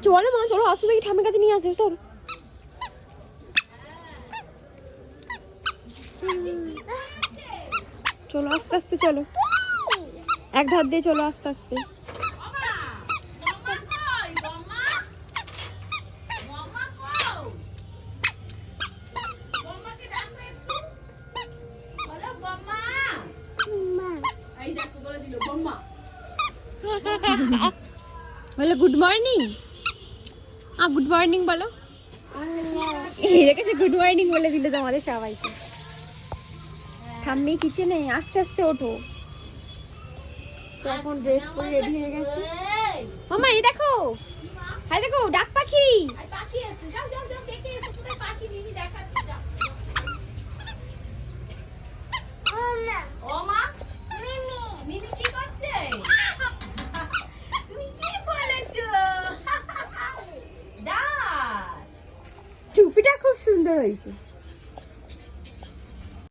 চলো মা, চলো আসো দেখি ঠামের কাছে নিয়ে আসো। চল চলো আস্তে আস্তে, চলো এক ধার দিয়ে চলো আস্তে আস্তে। বলো গুড মর্নিং। গুড মর্নিং বলো। এই দেখেছে, গুড মর্নিং বলে দিলে তোমাদের সবাইকে। ঠাম্মি কিচেনে, আস্তে আস্তে ওঠো। তো এখন ড্রেস পরে রেডি হয়ে গেছে। মামা এই দেখো, হাই দেখো ডাক পাখি। টুপিটা খুব সুন্দর হয়েছে।